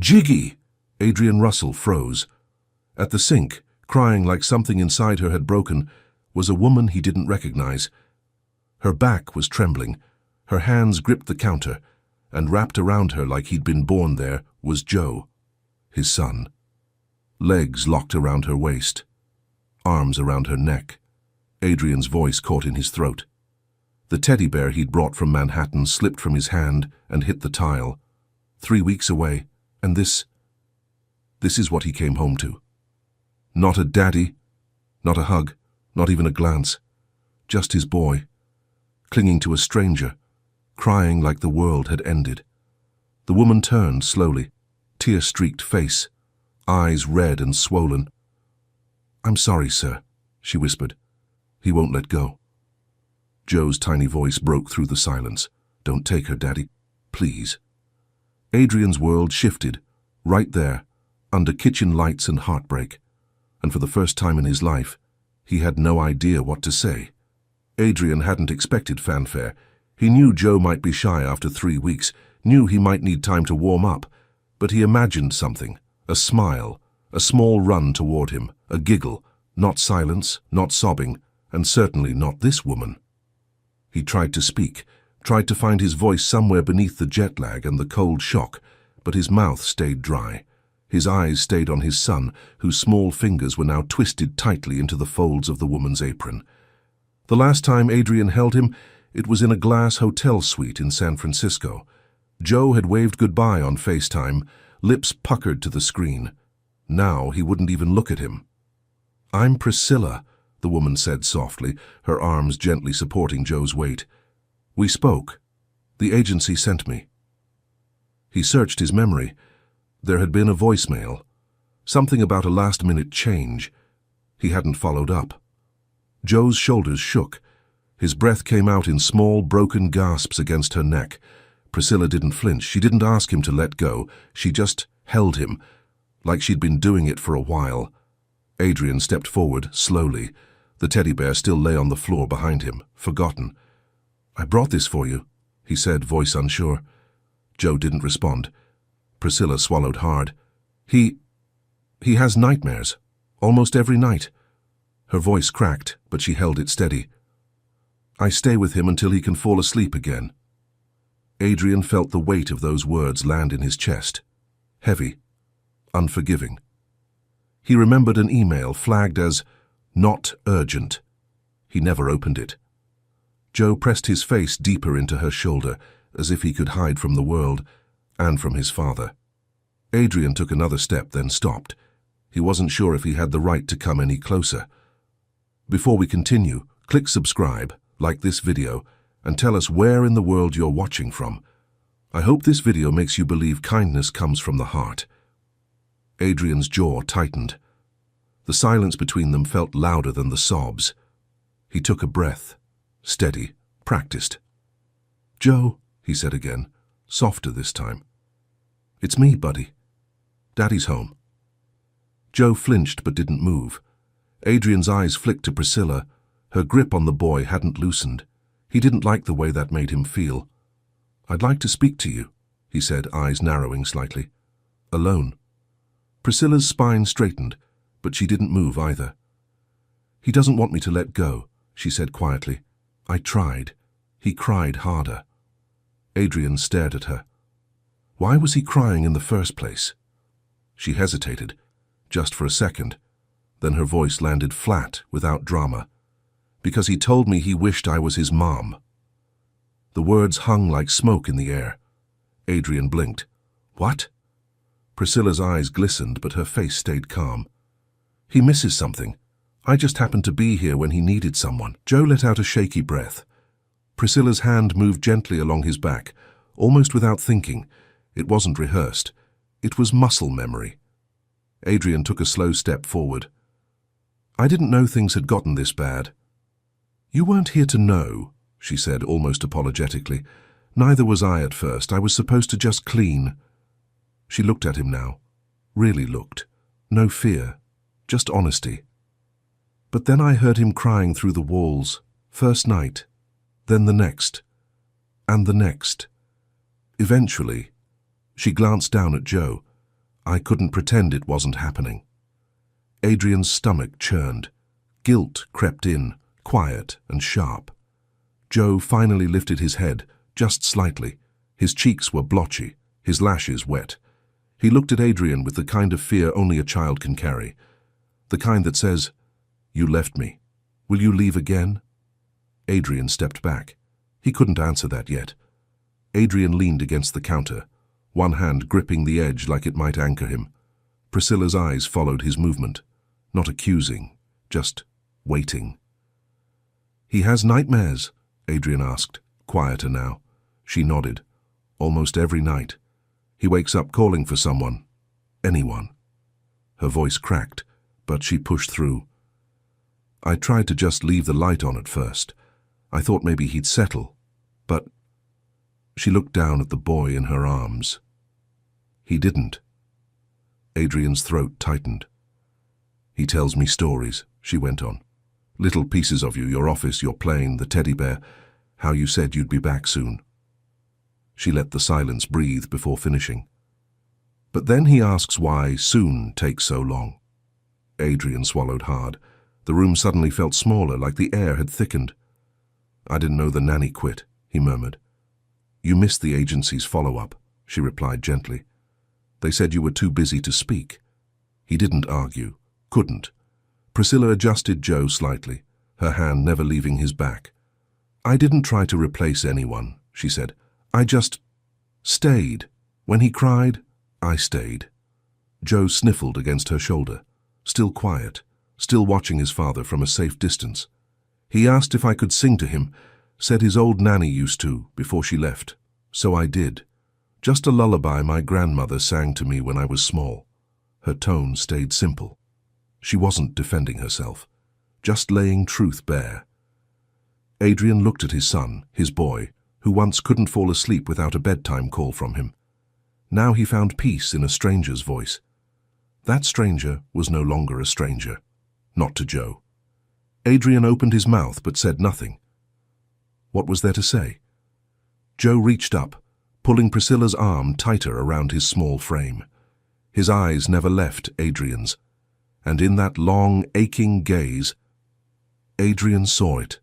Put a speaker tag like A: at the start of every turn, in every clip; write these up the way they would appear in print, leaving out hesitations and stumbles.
A: Jiggy! Adrian Russell froze. At the sink, crying like something inside her had broken, was a woman he didn't recognize. Her back was trembling, her hands gripped the counter, and wrapped around her like he'd been born there was Joe, his son. Legs locked around her waist, arms around her neck. Adrian's voice caught in his throat. The teddy bear he'd brought from Manhattan slipped from his hand and hit the tile. 3 weeks away, and this is what he came home to. Not a daddy, not a hug, not even a glance. Just his boy, clinging to a stranger, crying like the world had ended. The woman turned slowly, tear-streaked face, eyes red and swollen. "I'm sorry, sir," she whispered. "He won't let go." Joe's tiny voice broke through the silence. "Don't take her, Daddy. Please." Adrian's world shifted, right there, under kitchen lights and heartbreak. And for the first time in his life, he had no idea what to say. Adrian hadn't expected fanfare. He knew Joe might be shy after 3 weeks, knew he might need time to warm up, but he imagined something, a smile, a small run toward him, a giggle, not silence, not sobbing, and certainly not this woman. He tried to speak, tried to find his voice somewhere beneath the jet lag and the cold shock, but his mouth stayed dry. His eyes stayed on his son, whose small fingers were now twisted tightly into the folds of the woman's apron. The last time Adrian held him, it was in a glass hotel suite in San Francisco. Joe had waved goodbye on FaceTime, lips puckered to the screen. Now he wouldn't even look at him. "I'm Priscilla," the woman said softly, her arms gently supporting Joe's weight. "We spoke. The agency sent me." He searched his memory. There had been a voicemail. Something about a last-minute change. He hadn't followed up. Joe's shoulders shook. His breath came out in small, broken gasps against her neck. Priscilla didn't flinch. She didn't ask him to let go. She just held him, like she'd been doing it for a while. Adrian stepped forward, slowly. The teddy bear still lay on the floor behind him, forgotten. "I brought this for you," he said, voice unsure. Joe didn't respond. Priscilla swallowed hard. He has nightmares, almost every night." Her voice cracked, but she held it steady. "I stay with him until he can fall asleep again." Adrian felt the weight of those words land in his chest. Heavy, unforgiving. He remembered an email flagged as "not urgent." He never opened it. Joe pressed his face deeper into her shoulder, as if he could hide from the world and from his father. Adrian took another step, then stopped. He wasn't sure if he had the right to come any closer. Before we continue, click subscribe, like this video, and tell us where in the world you're watching from. I hope this video makes you believe kindness comes from the heart. Adrian's jaw tightened. The silence between them felt louder than the sobs. He took a breath, steady, practiced. "Joe," he said again, softer this time. "It's me, buddy. Daddy's home." Joe flinched but didn't move. Adrian's eyes flicked to Priscilla. Her grip on the boy hadn't loosened. He didn't like the way that made him feel. "I'd like to speak to you," he said, eyes narrowing slightly. "Alone." Priscilla's spine straightened, but she didn't move either. "He doesn't want me to let go," she said quietly. "I tried." He cried harder. Adrian stared at her. Why was he crying in the first place? She hesitated, just for a second. Then her voice landed flat, without drama. "Because he told me he wished I was his mom." The words hung like smoke in the air. Adrian blinked. "What?" Priscilla's eyes glistened, but her face stayed calm. "He misses something. I just happened to be here when he needed someone." Joe let out a shaky breath. Priscilla's hand moved gently along his back, almost without thinking. It wasn't rehearsed. It was muscle memory. Adrian took a slow step forward. "I didn't know things had gotten this bad." "You weren't here to know," she said, almost apologetically. "Neither was I at first. I was supposed to just clean." She looked at him now. Really looked. No fear. Just honesty. "But then I heard him crying through the walls. First night. Then the next. And the next. Eventually," she glanced down at Joe. I couldn't pretend it wasn't happening. Adrian's stomach churned. Guilt crept in, quiet and sharp. Joe finally lifted his head, just slightly. His cheeks were blotchy, his lashes wet. He looked at Adrian with the kind of fear only a child can carry. The kind that says, "You left me. Will you leave again?" Adrian stepped back. He couldn't answer that yet. Adrian leaned against the counter, one hand gripping the edge like it might anchor him. Priscilla's eyes followed his movement, not accusing, just waiting. "He has nightmares?" Adrian asked, quieter now. She nodded. "Almost every night. He wakes up calling for someone. Anyone." Her voice cracked, but she pushed through. "I tried to just leave the light on at first. I thought maybe he'd settle, but..." She looked down at the boy in her arms. "He didn't." Adrian's throat tightened. "He tells me stories," she went on. "Little pieces of you, your office, your plane, the teddy bear, how you said you'd be back soon." She let the silence breathe before finishing. "But then he asks why soon takes so long." Adrian swallowed hard. The room suddenly felt smaller, like the air had thickened. "I didn't know the nanny quit," he murmured. "You missed the agency's follow-up," she replied gently. "They said you were too busy to speak." He didn't argue, couldn't. Priscilla adjusted Joe slightly, her hand never leaving his back. "I didn't try to replace anyone," she said. "I just stayed. When he cried, I stayed." Joe sniffled against her shoulder, still quiet, still watching his father from a safe distance. "He asked if I could sing to him, said his old nanny used to before she left. So I did. Just a lullaby my grandmother sang to me when I was small." Her tone stayed simple. She wasn't defending herself, just laying truth bare. Adrian looked at his son, his boy, who once couldn't fall asleep without a bedtime call from him. Now he found peace in a stranger's voice. That stranger was no longer a stranger, not to Joe. Adrian opened his mouth but said nothing. What was there to say? Joe reached up, pulling Priscilla's arm tighter around his small frame. His eyes never left Adrian's, and in that long, aching gaze, Adrian saw it.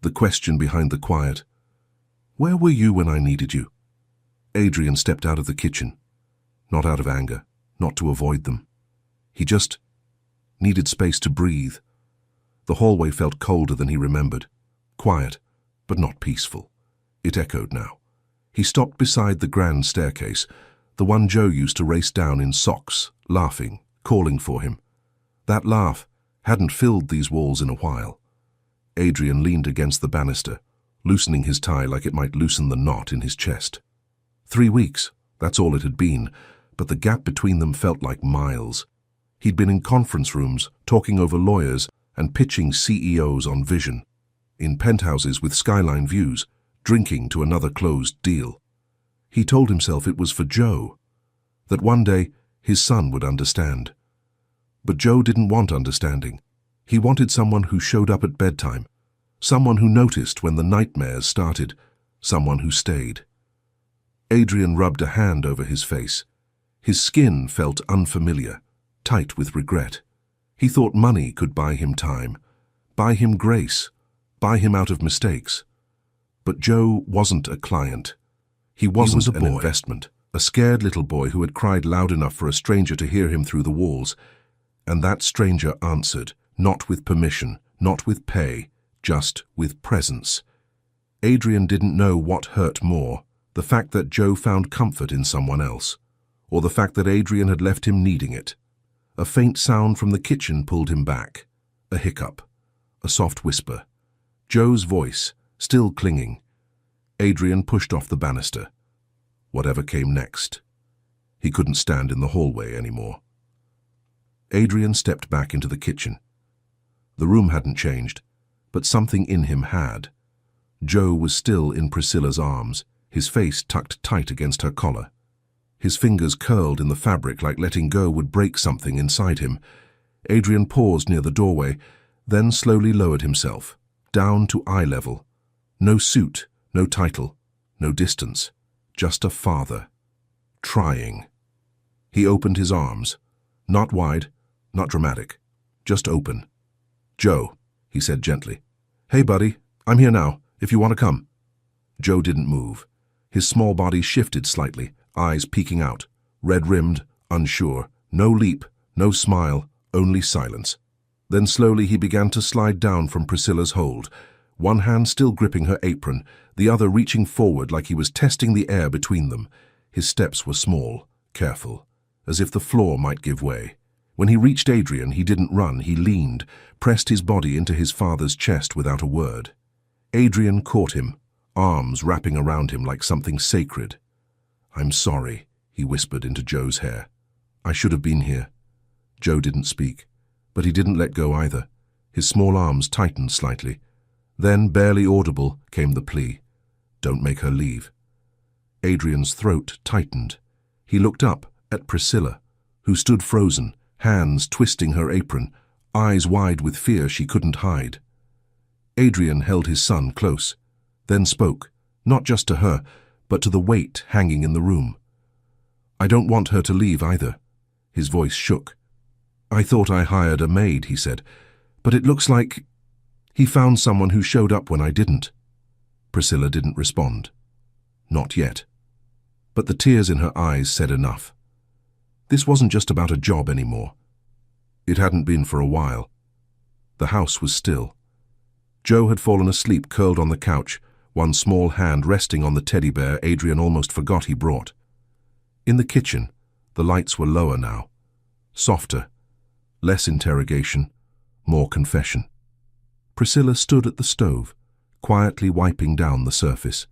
A: The question behind the quiet, "Where were you when I needed you?" Adrian stepped out of the kitchen, not out of anger, not to avoid them. He just needed space to breathe. The hallway felt colder than he remembered, quiet, but not peaceful. It echoed now. He stopped beside the grand staircase, the one Joe used to race down in socks, laughing, calling for him. That laugh hadn't filled these walls in a while. Adrian leaned against the banister, loosening his tie like it might loosen the knot in his chest. 3 weeks, that's all it had been, but the gap between them felt like miles. He'd been in conference rooms, talking over lawyers and pitching CEOs on vision, in penthouses with skyline views, drinking to another closed deal. He told himself it was for Joe, that one day his son would understand. But Joe didn't want understanding. He wanted someone who showed up at bedtime, someone who noticed when the nightmares started, someone who stayed. Adrian rubbed a hand over his face. His skin felt unfamiliar, tight with regret. He thought money could buy him time, buy him grace, buy him out of mistakes. But Joe wasn't a client. He wasn't an investment, a scared little boy who had cried loud enough for a stranger to hear him through the walls. And that stranger answered, not with permission, not with pay, just with presence. Adrian didn't know what hurt more, the fact that Joe found comfort in someone else, or the fact that Adrian had left him needing it. A faint sound from the kitchen pulled him back, a hiccup, a soft whisper. Joe's voice, still clinging. Adrian pushed off the banister. Whatever came next. He couldn't stand in the hallway anymore. Adrian stepped back into the kitchen. The room hadn't changed, but something in him had. Joe was still in Priscilla's arms, his face tucked tight against her collar. His fingers curled in the fabric like letting go would break something inside him. Adrian paused near the doorway, then slowly lowered himself, down to eye level. No suit, no title, no distance, just a father. Trying. He opened his arms. Not wide, not dramatic, just open. "Joe," he said gently. "Hey, buddy, I'm here now, if you want to come." Joe didn't move. His small body shifted slightly, eyes peeking out, red-rimmed, unsure. No leap, no smile, only silence. Then slowly he began to slide down from Priscilla's hold, one hand still gripping her apron, the other reaching forward like he was testing the air between them. His steps were small, careful, as if the floor might give way. When he reached Adrian, he didn't run, he leaned, pressed his body into his father's chest without a word. Adrian caught him, arms wrapping around him like something sacred. "I'm sorry," he whispered into Joe's hair. "I should have been here." Joe didn't speak, but he didn't let go either. His small arms tightened slightly. Then, barely audible, came the plea. "Don't make her leave." Adrian's throat tightened. He looked up at Priscilla, who stood frozen, hands twisting her apron, eyes wide with fear she couldn't hide. Adrian held his son close, then spoke, not just to her, but to the weight hanging in the room. "I don't want her to leave either." His voice shook. "I thought I hired a maid," he said, "but it looks like he found someone who showed up when I didn't." Priscilla didn't respond. Not yet. But the tears in her eyes said enough. This wasn't just about a job anymore. It hadn't been for a while. The house was still. Joe had fallen asleep curled on the couch, one small hand resting on the teddy bear Adrian almost forgot he brought. In the kitchen, the lights were lower now, softer, less interrogation, more confession. Priscilla stood at the stove, quietly wiping down the surface,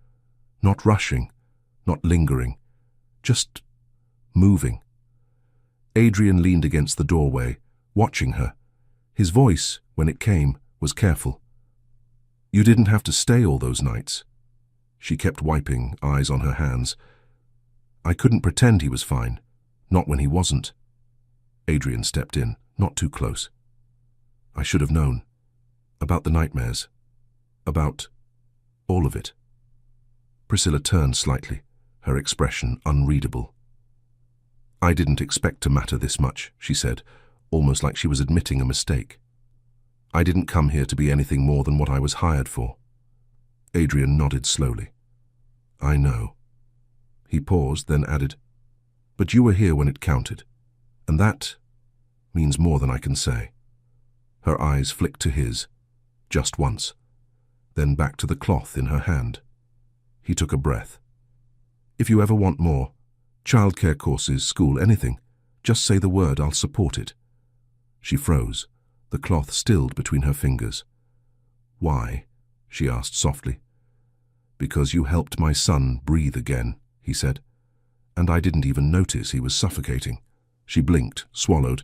A: not rushing, not lingering, just moving. Adrian leaned against the doorway, watching her. His voice, when it came, was careful. "You didn't have to stay all those nights." She kept wiping, eyes on her hands. "I couldn't pretend he was fine, not when he wasn't." Adrian stepped in, not too close. "I should have known. About the nightmares. About all of it." Priscilla turned slightly, her expression unreadable. "I didn't expect to matter this much," she said, almost like she was admitting a mistake. "I didn't come here to be anything more than what I was hired for." Adrian nodded slowly. "I know." He paused, then added, "But you were here when it counted, and that means more than I can say." Her eyes flicked to his, just once, then back to the cloth in her hand. He took a breath. "If you ever want more, childcare courses, school, anything, just say the word, I'll support it." She froze, the cloth stilled between her fingers. "Why?" she asked softly. "Because you helped my son breathe again," he said. "And I didn't even notice he was suffocating." She blinked, swallowed.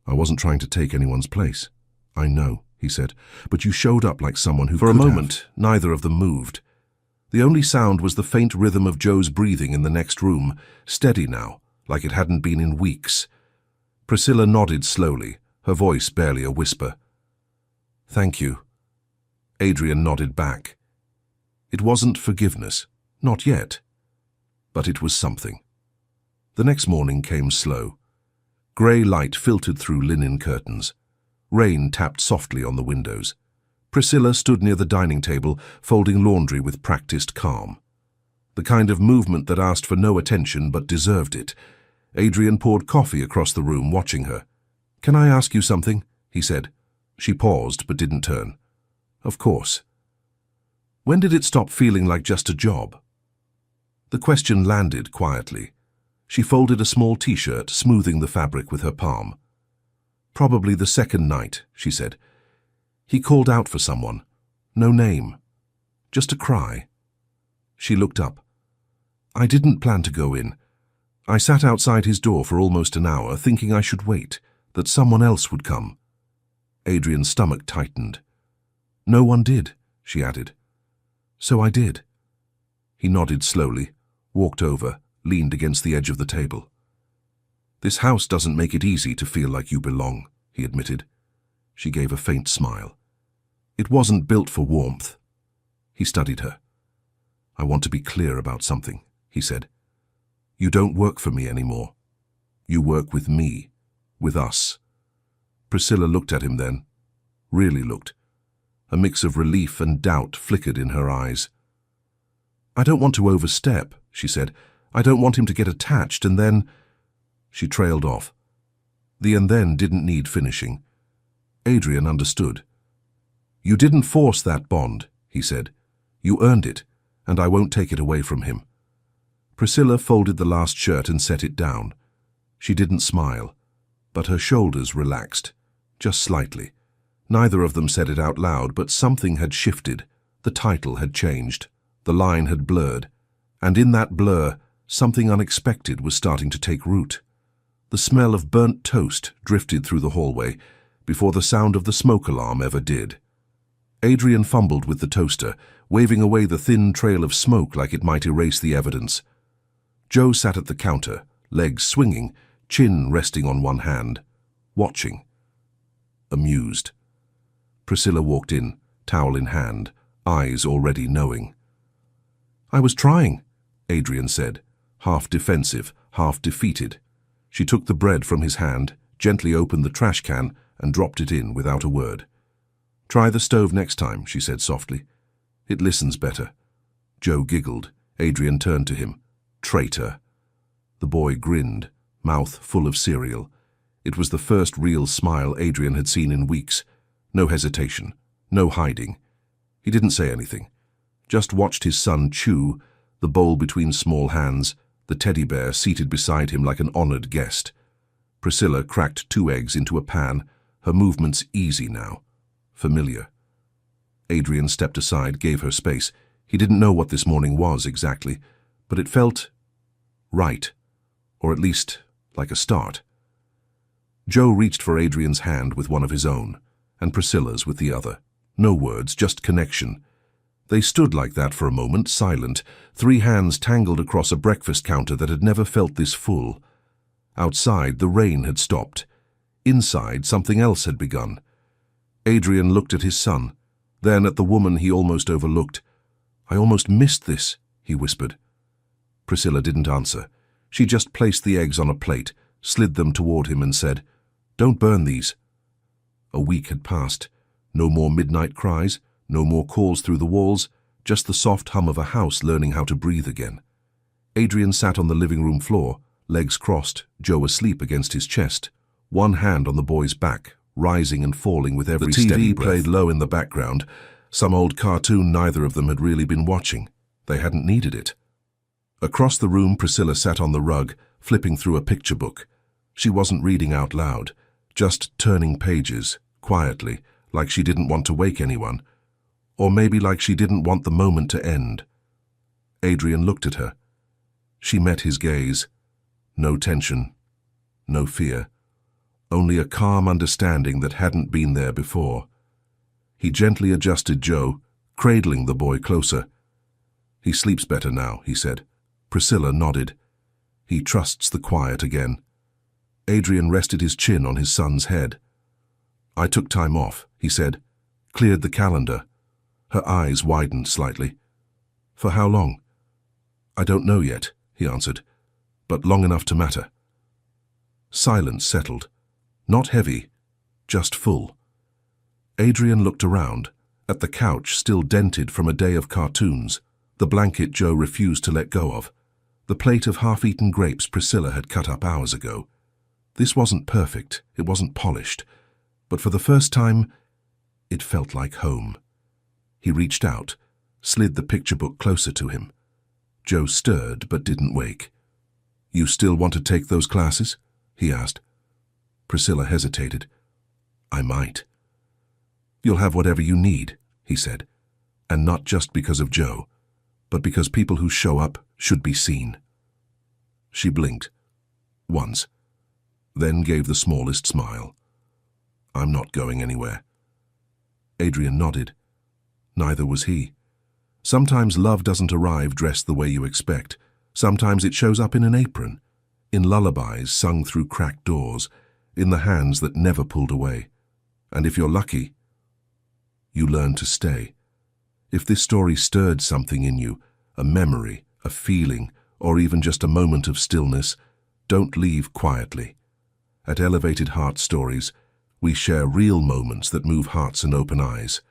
A: "I wasn't trying to take anyone's place." "I know," he said, "but you showed up like someone who could have." For a moment, neither of them moved. The only sound was the faint rhythm of Joe's breathing in the next room, steady now, like it hadn't been in weeks. Priscilla nodded slowly, her voice barely a whisper. "Thank you." Adrian nodded back. It wasn't forgiveness, not yet, but it was something. The next morning came slow. Grey light filtered through linen curtains. Rain tapped softly on the windows. Priscilla stood near the dining table, folding laundry with practiced calm. The kind of movement that asked for no attention but deserved it. Adrian poured coffee across the room, watching her. "Can I ask you something?" he said. She paused but didn't turn. "Of course." "When did it stop feeling like just a job?" The question landed quietly. She folded a small t-shirt, smoothing the fabric with her palm. "Probably the second night," she said. "He called out for someone. No name. Just a cry." She looked up. "I didn't plan to go in. I sat outside his door for almost an hour, thinking I should wait, that someone else would come." Adrian's stomach tightened. "No one did," she added. "So I did." He nodded slowly, walked over, leaned against the edge of the table. "This house doesn't make it easy to feel like you belong," he admitted. She gave a faint smile. "It wasn't built for warmth." He studied her. "I want to be clear about something," he said. "You don't work for me anymore." You work with me, with us. Priscilla looked at him then, really looked. A mix of relief and doubt flickered in her eyes. I don't want to overstep, she said. I don't want him to get attached and then... She trailed off. The and then didn't need finishing. Adrian understood. You didn't force that bond, he said. You earned it, and I won't take it away from him. Priscilla folded the last shirt and set it down. She didn't smile, but her shoulders relaxed, just slightly. Neither of them said it out loud, but something had shifted. The title had changed. The line had blurred. And in that blur, something unexpected was starting to take root. The smell of burnt toast drifted through the hallway before the sound of the smoke alarm ever did. Adrian fumbled with the toaster, waving away the thin trail of smoke like it might erase the evidence. Joe sat at the counter, legs swinging, chin resting on one hand, watching. Amused. Priscilla walked in, towel in hand, eyes already knowing. I was trying, Adrian said, half defensive, half defeated. She took the bread from his hand, gently opened the trash can, and dropped it in without a word. Try the stove next time, she said softly. It listens better. Joe giggled. Adrian turned to him. Traitor. The boy grinned, mouth full of cereal. It was the first real smile Adrian had seen in weeks. No hesitation, no hiding. He didn't say anything, just watched his son chew, the bowl between small hands, the teddy bear seated beside him like an honored guest. Priscilla cracked 2 eggs into a pan, her movements easy now, familiar. Adrian stepped aside, gave her space. He didn't know what this morning was exactly, but it felt right, or at least like a start. Joe reached for Adrian's hand with one of his own, and Priscilla's with the other. No words, just connection. They stood like that for a moment, silent, 3 hands tangled across a breakfast counter that had never felt this full. Outside, the rain had stopped. Inside, something else had begun. Adrian looked at his son, then at the woman he almost overlooked. I almost missed this, he whispered. Priscilla didn't answer. She just placed the eggs on a plate, slid them toward him and said, Don't burn these. A week had passed. No more midnight cries, no more calls through the walls, just the soft hum of a house learning how to breathe again. Adrian sat on the living room floor, legs crossed, Joe asleep against his chest, one hand on the boy's back, rising and falling with every steady breath. The TV played low in the background, some old cartoon neither of them had really been watching. They hadn't needed it. Across the room, Priscilla sat on the rug, flipping through a picture book. She wasn't reading out loud, just turning pages, quietly, like she didn't want to wake anyone. Or maybe like she didn't want the moment to end. Adrian looked at her. She met his gaze. No tension, no fear, only a calm understanding that hadn't been there before. He gently adjusted Joe, cradling the boy closer. He sleeps better now, he said. Priscilla nodded. He trusts the quiet again. Adrian rested his chin on his son's head. I took time off, he said, cleared the calendar. Her eyes widened slightly. For how long? I don't know yet, he answered, but long enough to matter. Silence settled. Not heavy, just full. Adrian looked around, at the couch still dented from a day of cartoons, the blanket Joe refused to let go of, the plate of half-eaten grapes Priscilla had cut up hours ago. This wasn't perfect, it wasn't polished, but for the first time, it felt like home. He reached out, slid the picture book closer to him. Joe stirred but didn't wake. You still want to take those classes? He asked. Priscilla hesitated. I might. You'll have whatever you need, he said, and not just because of Joe, but because people who show up should be seen. She blinked. Once. Then gave the smallest smile. I'm not going anywhere. Adrian nodded. Neither was he. Sometimes love doesn't arrive dressed the way you expect. Sometimes it shows up in an apron, in lullabies sung through cracked doors, in the hands that never pulled away. And if you're lucky, you learn to stay. If this story stirred something in you, a memory, a feeling, or even just a moment of stillness, don't leave quietly. At Elevated Heart Stories, we share real moments that move hearts and open eyes.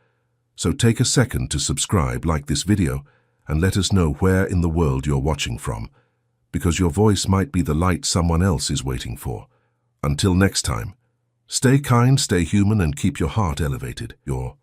A: So take a second to subscribe, like this video, and let us know where in the world you're watching from, because your voice might be the light someone else is waiting for. Until next time, stay kind, stay human, and keep your heart elevated. Your